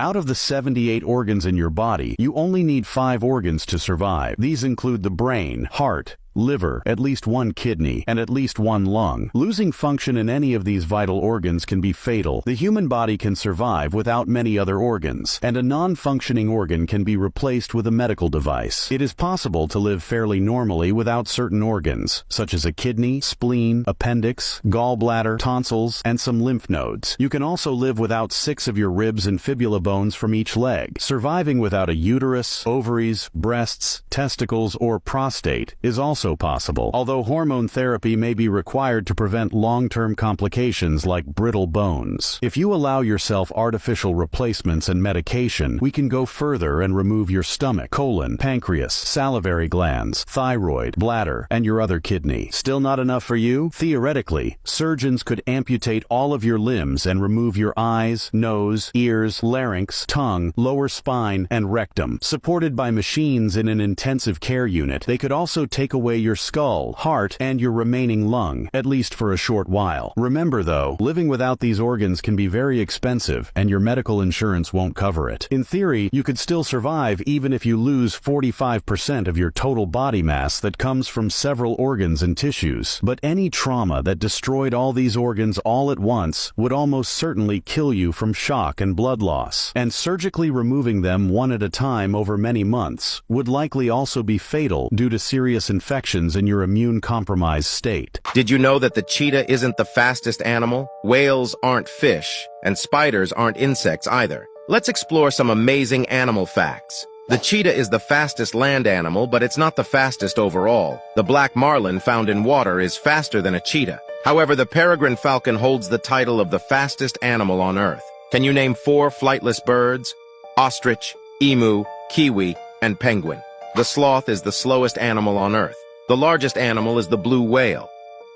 Out of the 78 organs in your body, you only need 5 organs to survive. These include the brain, heart, liver, at least 1 kidney, and at least 1 lung. Losing function in any of these vital organs can be fatal. The human body can survive without many other organs, and a non-functioning organ can be replaced with a medical device. It is possible to live fairly normally without certain organs, such as a kidney, spleen, appendix, gallbladder, tonsils, and some lymph nodes. You can also live without 6 of your ribs and fibula bones from each leg. Surviving without a uterus, ovaries, breasts, testicles, or prostate is also possible, although hormone therapy may be required to prevent long-term complications like brittle bones. If you allow yourself artificial replacements and medication, we can go further and remove your stomach, colon, pancreas, salivary glands, thyroid, bladder, and your other kidney. Still not enough for you? Theoretically, surgeons could amputate all of your limbs and remove your eyes, nose, ears, larynx, tongue, lower spine, and rectum. Supported by machines in an intensive care unit, they could also take away your skull, heart, and your remaining lung, at least for a short while. Remember though, living without these organs can be very expensive, and your medical insurance won't cover it. In theory, you could still survive even if you lose 45% of your total body mass that comes from several organs and tissues. But any trauma that destroyed all these organs all at once would almost certainly kill you from shock and blood loss. And surgically removing them one at a time over many months would likely also be fatal due to serious infections in your immune-compromised state. Did you know that the cheetah isn't the fastest animal? Whales aren't fish, and spiders aren't insects either. Let's explore some amazing animal facts. The cheetah is the fastest land animal, but it's not the fastest overall. The black marlin found in water is faster than a cheetah. However, the peregrine falcon holds the title of the fastest animal on Earth. Can you name 4 flightless birds? Ostrich, emu, kiwi, and penguin. The sloth is the slowest animal on Earth. The largest animal is the blue whale.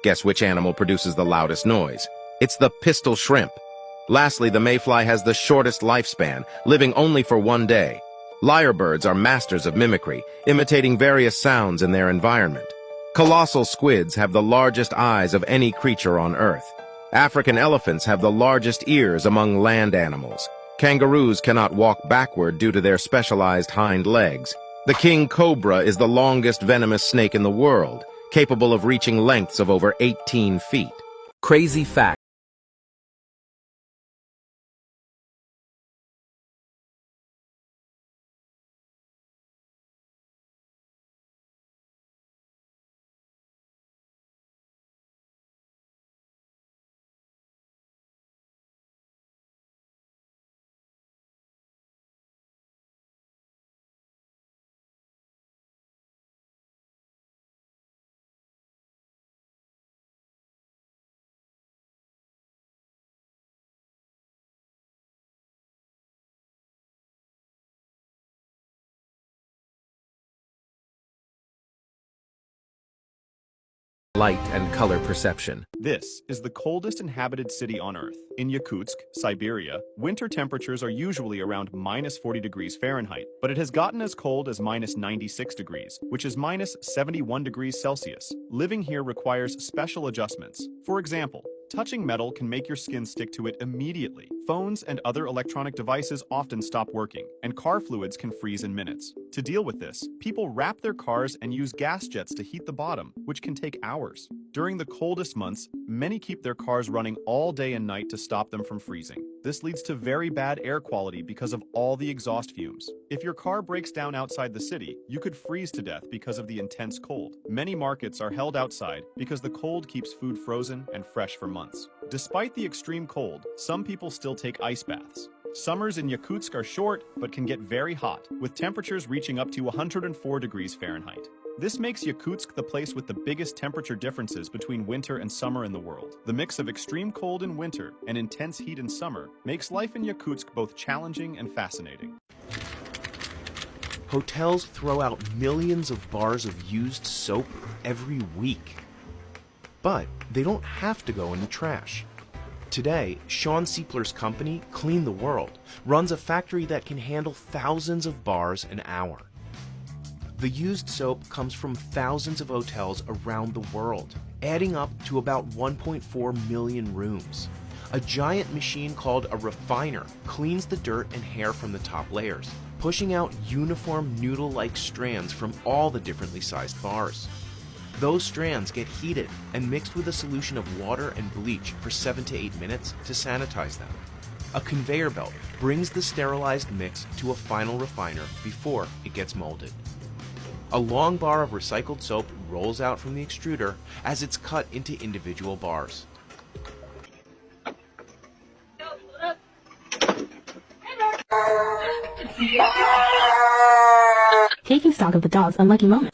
Guess which animal produces the loudest noise? It's the pistol shrimp. Lastly, the mayfly has the shortest lifespan, living only for 1 day. Lyrebirds are masters of mimicry, imitating various sounds in their environment. Colossal squids have the largest eyes of any creature on Earth. African elephants have the largest ears among land animals. Kangaroos cannot walk backward due to their specialized hind legs. The king cobra is the longest venomous snake in the world, capable of reaching lengths of over 18 feet. Crazy fact. Light and color perception. This is the coldest inhabited city on Earth. In Yakutsk, Siberia, winter temperatures are usually around minus 40 degrees Fahrenheit, but it has gotten as cold as minus 96 degrees, which is minus 71 degrees Celsius. Living here requires special adjustments. For example, touching metal can make your skin stick to it immediately. Phones and other electronic devices often stop working, and car fluids can freeze in minutes. To deal with this, people wrap their cars and use gas jets to heat the bottom, which can take hours. During the coldest months, many keep their cars running all day and night to stop them from freezing. This leads to very bad air quality because of all the exhaust fumes. If your car breaks down outside the city, you could freeze to death because of the intense cold. Many markets are held outside because the cold keeps food frozen and fresh for months. Despite the extreme cold, some people still take ice baths. Summers in Yakutsk are short, but can get very hot, with temperatures reaching up to 104 degrees Fahrenheit. This makes Yakutsk the place with the biggest temperature differences between winter and summer in the world. The mix of extreme cold in winter and intense heat in summer makes life in Yakutsk both challenging and fascinating. Hotels throw out millions of bars of used soap every week. But they don't have to go in the trash. Today, Sean Siepler's company, Clean the World, runs a factory that can handle thousands of bars an hour. The used soap comes from thousands of hotels around the world, adding up to about 1.4 million rooms. A giant machine called a refiner cleans the dirt and hair from the top layers, pushing out uniform noodle-like strands from all the differently sized bars. Those strands get heated and mixed with a solution of water and bleach for 7 to 8 minutes to sanitize them. A conveyor belt brings the sterilized mix to a final refiner before it gets molded. A long bar of recycled soap rolls out from the extruder as it's cut into individual bars. Taking stock of the dog's unlucky moment.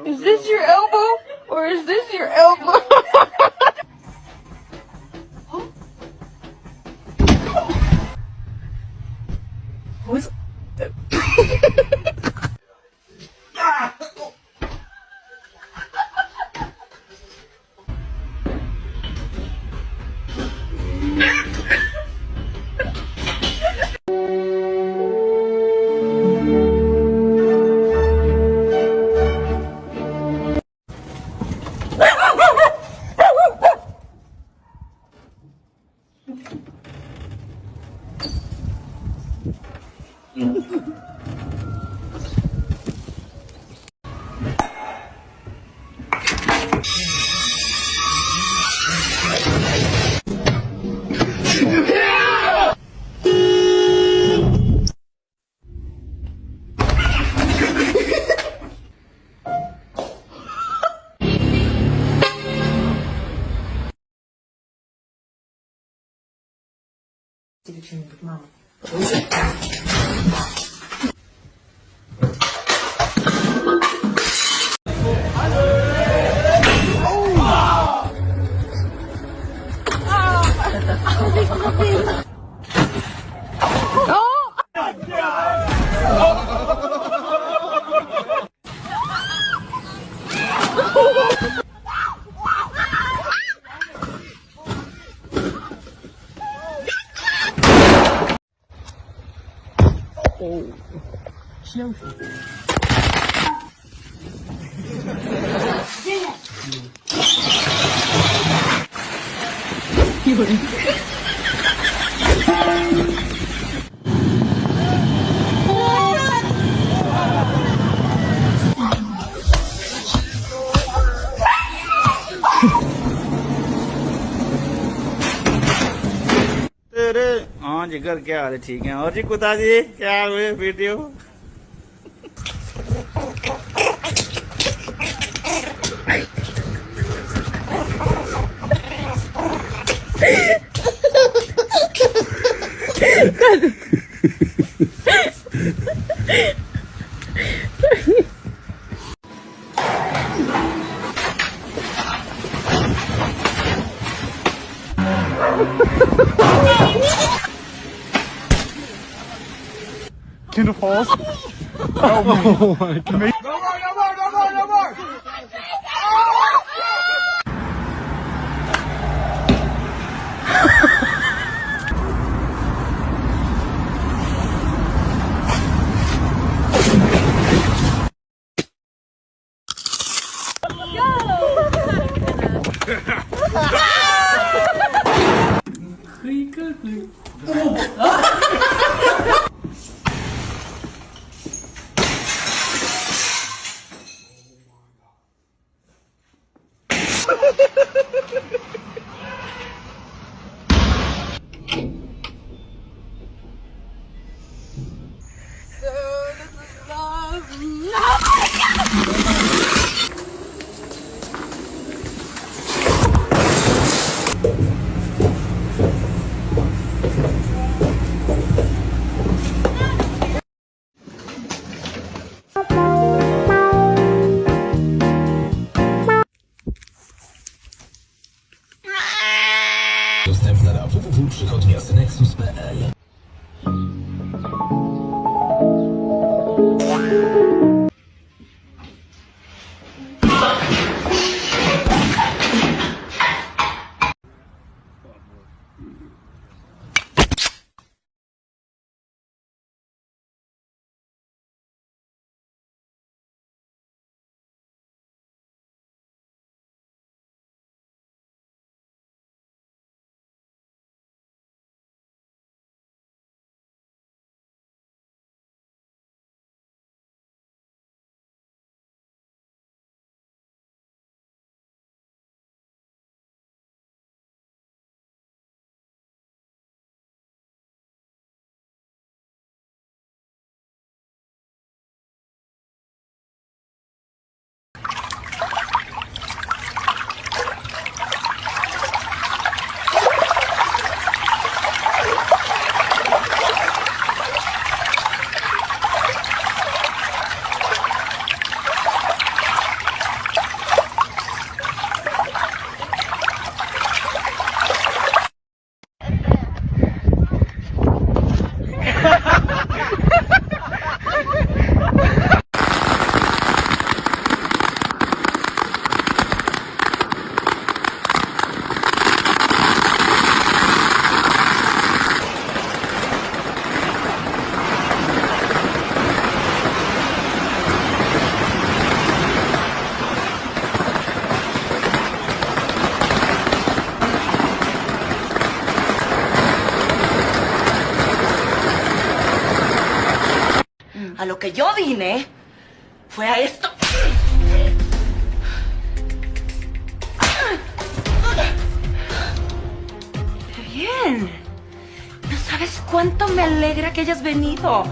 Is this your elbow? Or is this your elbow? Who's... Mama. हाँ जिगर क्या हाल है ठीक है और जी कुत्ता जी क्या हुए video Kinder Falls. Help me. Oh my God. No more. A lo que yo vine fue a esto. Bien. No sabes cuánto me alegra que hayas venido.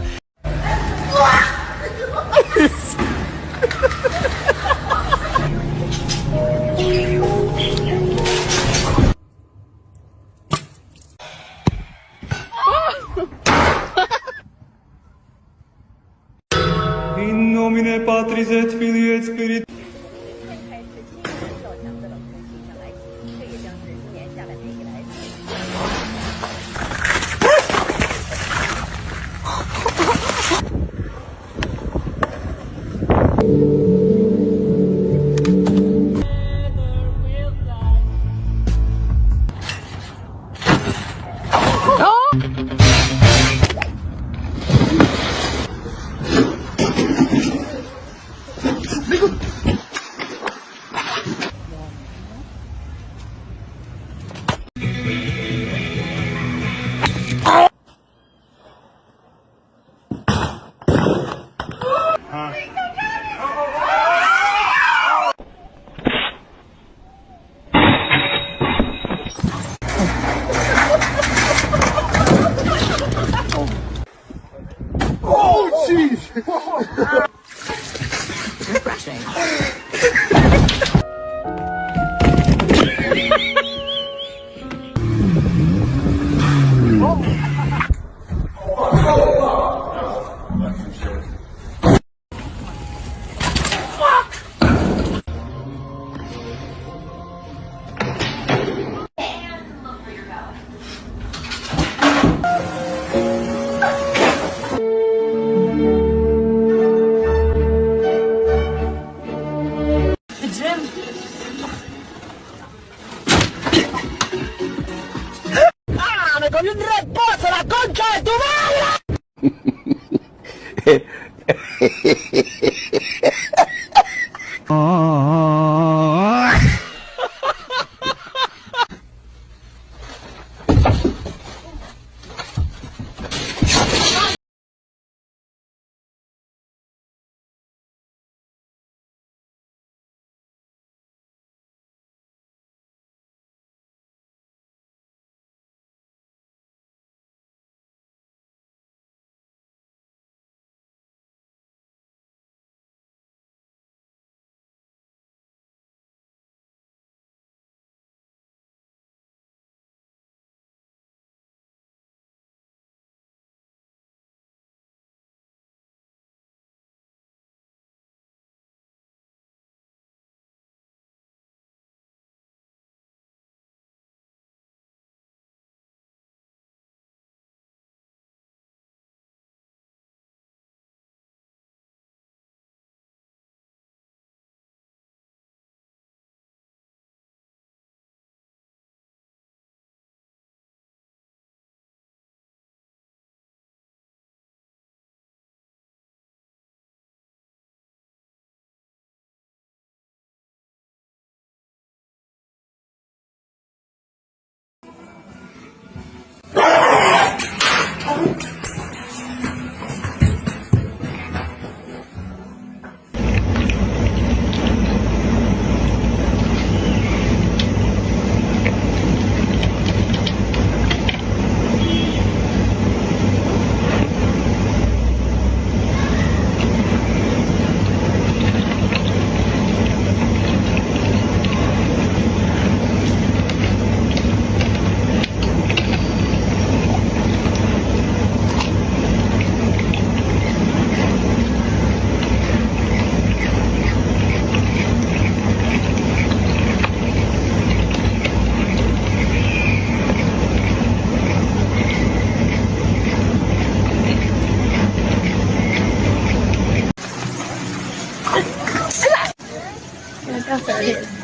In nomine Patris et Filii et Spiritus.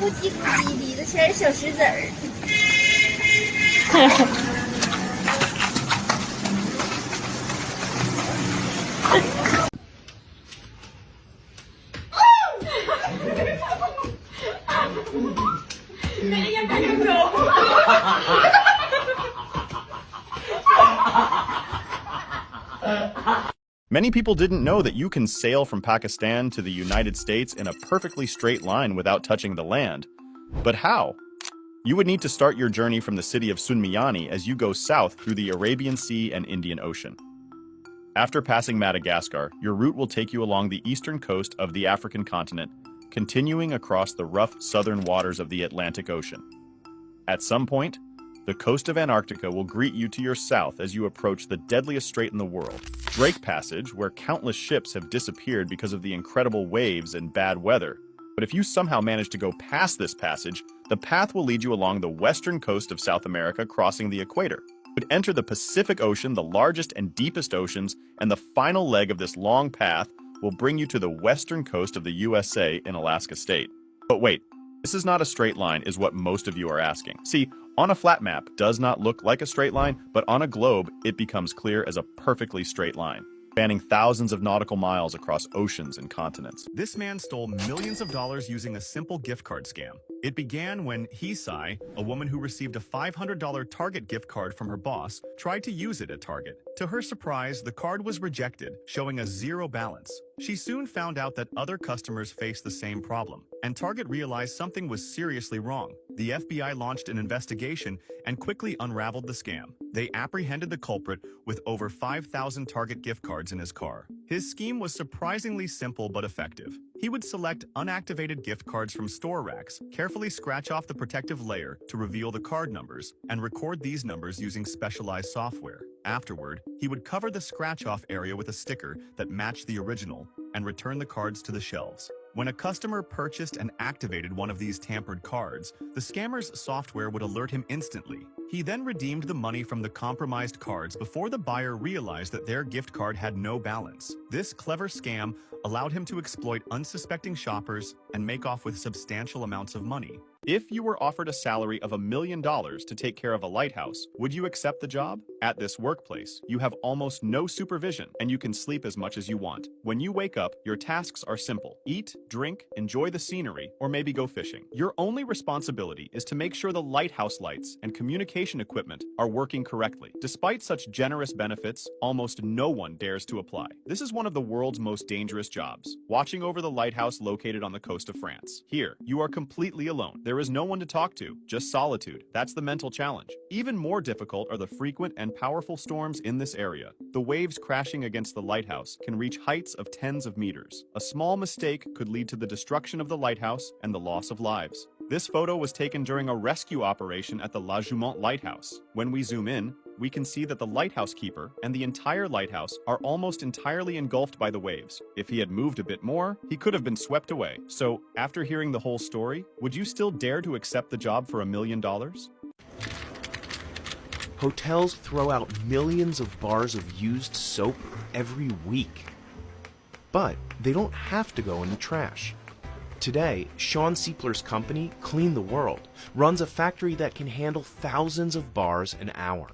咕叽咕叽里的全是小石子儿。Many people didn't know that you can sail from Pakistan to the United States in a perfectly straight line without touching the land. But how? You would need to start your journey from the city of Sunmiyani as you go south through the Arabian Sea and Indian Ocean. After passing Madagascar, your route will take you along the eastern coast of the African continent, continuing across the rough southern waters of the Atlantic Ocean. At some point, the coast of Antarctica will greet you to your south as you approach the deadliest strait in the world, Drake Passage, where countless ships have disappeared because of the incredible waves and bad weather. But if you somehow manage to go past this passage, the path will lead you along the western coast of South America, crossing the equator. You would enter the Pacific Ocean, the largest and deepest oceans, and the final leg of this long path will bring you to the western coast of the USA in Alaska State. But wait, this is not a straight line, is what most of you are asking. See, on a flat map does not look like a straight line, but on a globe, it becomes clear as a perfectly straight line, spanning thousands of nautical miles across oceans and continents. This man stole millions of dollars using a simple gift card scam. It began when Hisai, a woman who received a $500 Target gift card from her boss, tried to use it at Target. To her surprise, the card was rejected, showing a zero balance. She soon found out that other customers faced the same problem, and Target realized something was seriously wrong. The FBI launched an investigation and quickly unraveled the scam. They apprehended the culprit with over 5,000 Target gift cards in his car. His scheme was surprisingly simple but effective. He would select unactivated gift cards from store racks, carefully scratch off the protective layer to reveal the card numbers, and record these numbers using specialized software. Afterward, he would cover the scratch-off area with a sticker that matched the original and return the cards to the shelves. When a customer purchased and activated one of these tampered cards, the scammer's software would alert him instantly. He then redeemed the money from the compromised cards before the buyer realized that their gift card had no balance. This clever scam allowed him to exploit unsuspecting shoppers and make off with substantial amounts of money. If you were offered a salary of $1 million to take care of a lighthouse, would you accept the job? At this workplace, you have almost no supervision, and you can sleep as much as you want. When you wake up, your tasks are simple. Eat, drink, enjoy the scenery, or maybe go fishing. Your only responsibility is to make sure the lighthouse lights and communication equipment are working correctly. Despite such generous benefits, almost no one dares to apply. This is one of the world's most dangerous jobs, watching over the lighthouse located on the coast of France. Here, you are completely alone. There is no one to talk to, just solitude. That's the mental challenge. Even more difficult are the frequent and powerful storms in this area. The waves crashing against the lighthouse can reach heights of tens of meters. A small mistake could lead to the destruction of the lighthouse and the loss of lives. This photo was taken during a rescue operation at the La Jument Lighthouse. When we zoom in, we can see that the lighthouse keeper and the entire lighthouse are almost entirely engulfed by the waves. If he had moved a bit more, he could have been swept away. So, after hearing the whole story, would you still dare to accept the job for $1 million? Hotels throw out millions of bars of used soap every week. But they don't have to go in the trash. Today, Sean Siepler's company, Clean the World, runs a factory that can handle thousands of bars an hour.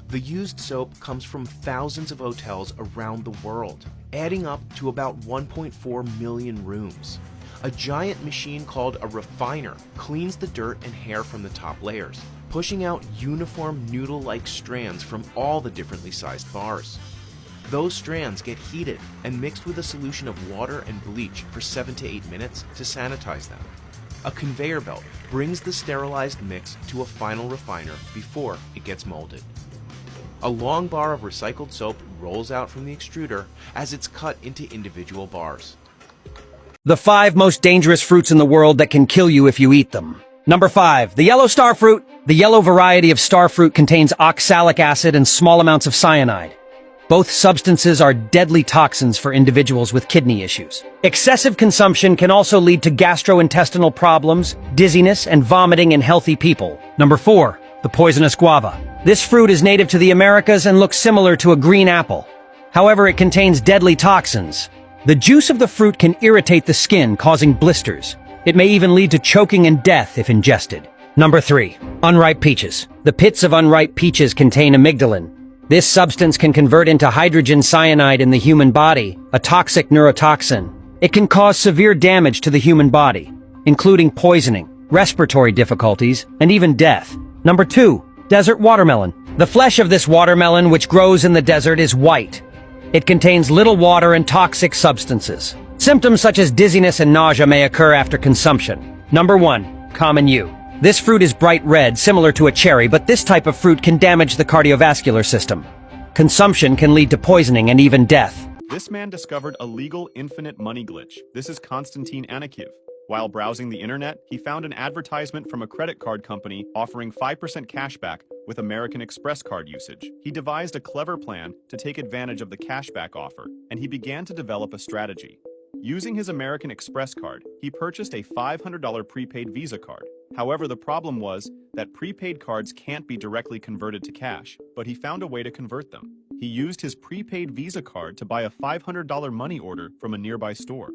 The used soap comes from thousands of hotels around the world, adding up to about 1.4 million rooms. A giant machine called a refiner cleans the dirt and hair from the top layers, pushing out uniform noodle-like strands from all the differently sized bars. Those strands get heated and mixed with a solution of water and bleach for 7 to 8 minutes to sanitize them. A conveyor belt brings the sterilized mix to a final refiner before it gets molded. A long bar of recycled soap rolls out from the extruder as it's cut into individual bars. The 5 most dangerous fruits in the world that can kill you if you eat them. Number 5, the yellow star fruit. The yellow variety of star fruit contains oxalic acid and small amounts of cyanide. Both substances are deadly toxins for individuals with kidney issues. Excessive consumption can also lead to gastrointestinal problems, dizziness, and vomiting in healthy people. Number 4, the poisonous guava. This fruit is native to the Americas and looks similar to a green apple. However, it contains deadly toxins. The juice of the fruit can irritate the skin, causing blisters. It may even lead to choking and death if ingested. Number 3, unripe peaches. The pits of unripe peaches contain amygdalin. This substance can convert into hydrogen cyanide in the human body, a toxic neurotoxin. It can cause severe damage to the human body, including poisoning, respiratory difficulties, and even death. Number 2, desert watermelon. The flesh of this watermelon, which grows in the desert, is white. It contains little water and toxic substances. Symptoms such as dizziness and nausea may occur after consumption. Number 1. Common U. This fruit is bright red, similar to a cherry, but this type of fruit can damage the cardiovascular system. Consumption can lead to poisoning and even death. This man discovered a legal infinite money glitch. This is Konstantin Anikiv. While browsing the internet, he found an advertisement from a credit card company offering 5% cashback with American Express card usage. He devised a clever plan to take advantage of the cashback offer, and he began to develop a strategy. Using his American Express card, he purchased a $500 prepaid Visa card. However, the problem was that prepaid cards can't be directly converted to cash, but he found a way to convert them. He used his prepaid Visa card to buy a $500 money order from a nearby store.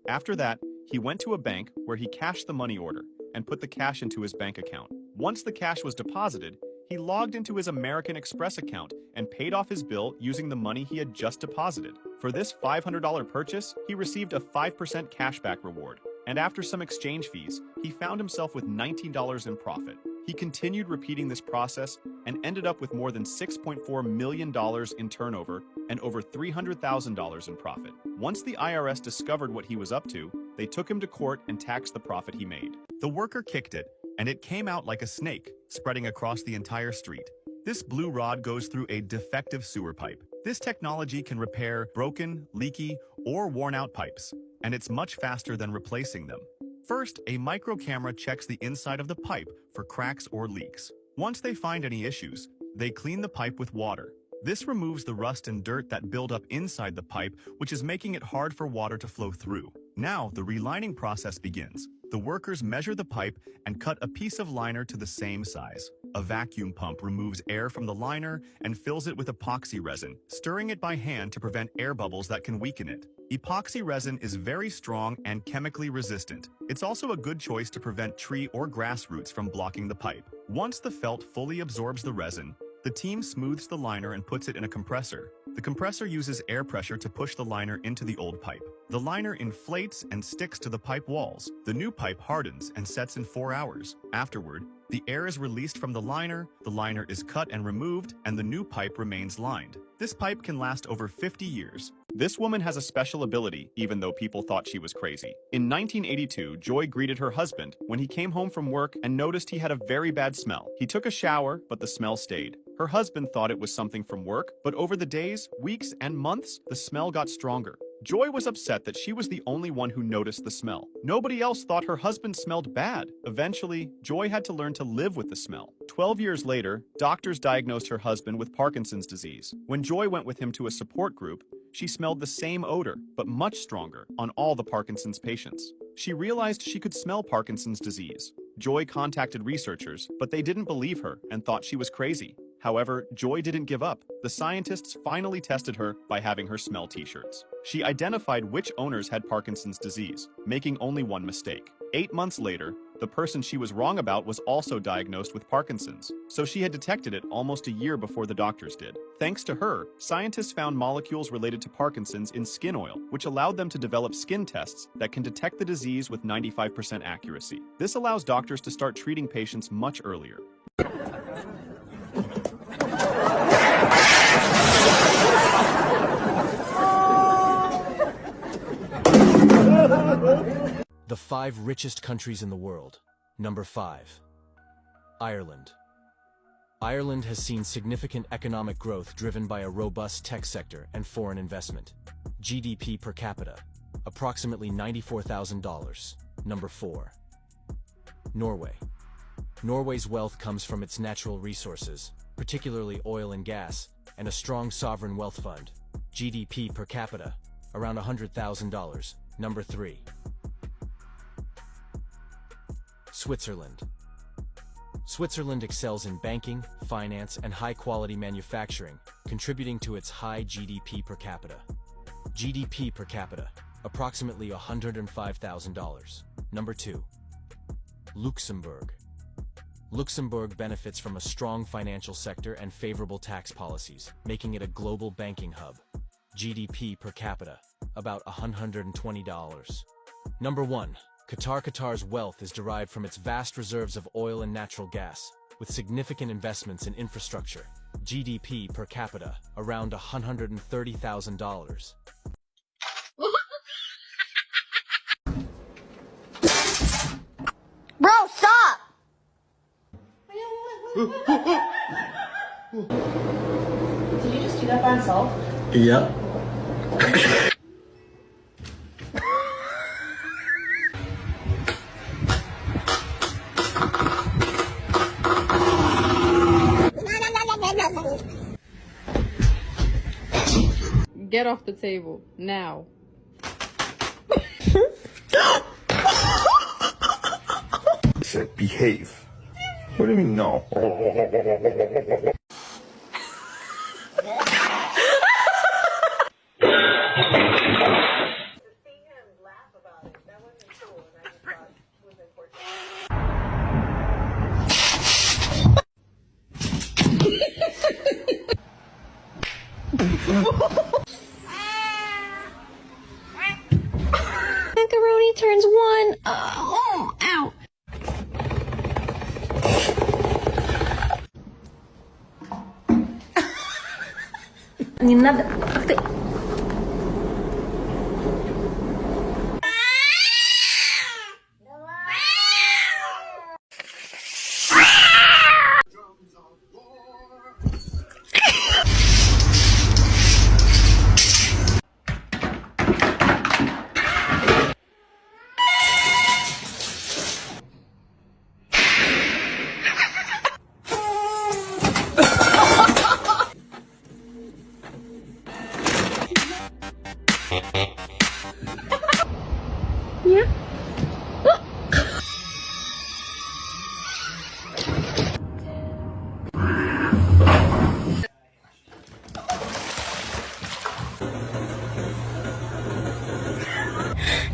After that, he went to a bank where he cashed the money order and put the cash into his bank account. Once the cash was deposited, he logged into his American Express account and paid off his bill using the money he had just deposited. For this $500 purchase, he received a 5% cashback reward. And after some exchange fees, he found himself with $19 in profit. He continued repeating this process and ended up with more than $6.4 million in turnover and over $300,000 in profit. Once the IRS discovered what he was up to, they took him to court and taxed the profit he made. The worker kicked it, and it came out like a snake, spreading across the entire street. This blue rod goes through a defective sewer pipe. This technology can repair broken, leaky, or worn-out pipes, and it's much faster than replacing them. First, a micro camera checks the inside of the pipe for cracks or leaks. Once they find any issues, they clean the pipe with water. This removes the rust and dirt that build up inside the pipe, which is making it hard for water to flow through. Now, the relining process begins. The workers measure the pipe and cut a piece of liner to the same size. A vacuum pump removes air from the liner and fills it with epoxy resin, stirring it by hand to prevent air bubbles that can weaken it. Epoxy resin is very strong and chemically resistant. It's also a good choice to prevent tree or grass roots from blocking the pipe. Once the felt fully absorbs the resin, the team smooths the liner and puts it in a compressor. The compressor uses air pressure to push the liner into the old pipe. The liner inflates and sticks to the pipe walls. The new pipe hardens and sets in 4 hours. Afterward, the air is released from the liner is cut and removed, and the new pipe remains lined. This pipe can last over 50 years. This woman has a special ability, even though people thought she was crazy. In 1982, Joy greeted her husband when he came home from work and noticed he had a very bad smell. He took a shower, but the smell stayed. Her husband thought it was something from work, but over the days, weeks, and months, the smell got stronger. Joy was upset that she was the only one who noticed the smell. Nobody else thought her husband smelled bad. Eventually, Joy had to learn to live with the smell. 12 years later, doctors diagnosed her husband with Parkinson's disease. When Joy went with him to a support group, she smelled the same odor, but much stronger, on all the Parkinson's patients. She realized she could smell Parkinson's disease. Joy contacted researchers, but they didn't believe her and thought she was crazy. However, Joy didn't give up. The scientists finally tested her by having her smell t-shirts. She identified which owners had Parkinson's disease, making only one mistake. 8 months later, the person she was wrong about was also diagnosed with Parkinson's, so she had detected it almost a year before the doctors did. Thanks to her, scientists found molecules related to Parkinson's in skin oil, which allowed them to develop skin tests that can detect the disease with 95% accuracy. This allows doctors to start treating patients much earlier. The 5 richest countries in the world. Number 5. Ireland. Ireland has seen significant economic growth driven by a robust tech sector and foreign investment. GDP per capita, approximately $94,000. Number 4. Norway. Norway's wealth comes from its natural resources, particularly oil and gas, and a strong sovereign wealth fund. GDP per capita, around $100,000. Number 3. Switzerland. Switzerland excels in banking, finance, and high-quality manufacturing, contributing to its high GDP per capita. GDP per capita, approximately $105,000. Number 2. Luxembourg. Luxembourg benefits from a strong financial sector and favorable tax policies, making it a global banking hub. GDP per capita, about $120. Number 1. Qatar. Qatar's wealth is derived from its vast reserves of oil and natural gas, with significant investments in infrastructure, GDP per capita, around $130,000. Bro, stop! Did you just do that by himself? Yep. Get off the table, now. Said behave. What do you mean no? Macaroni turns one. Ow. Ni nada. Yeah.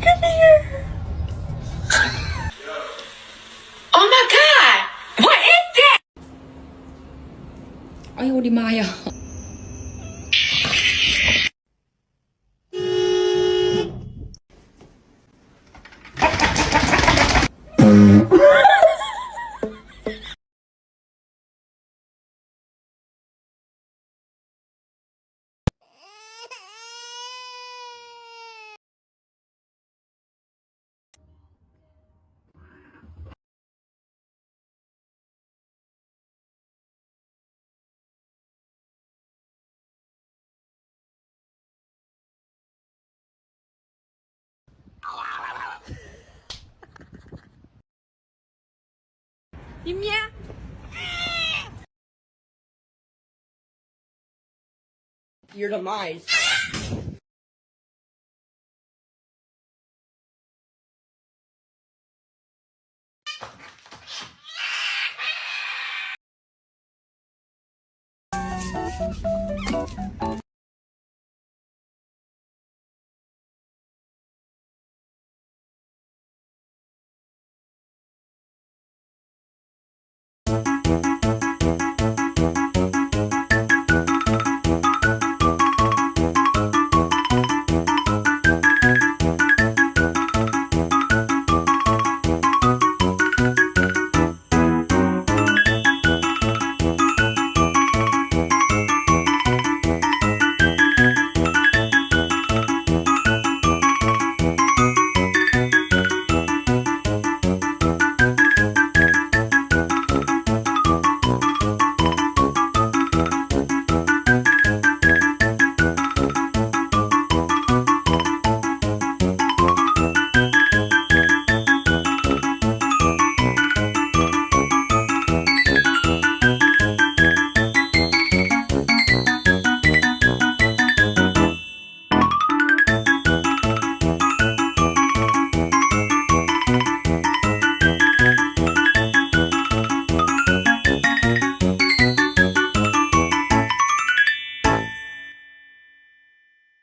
Come here. Oh my God! What is that? Ayaw di Maya. Your demise.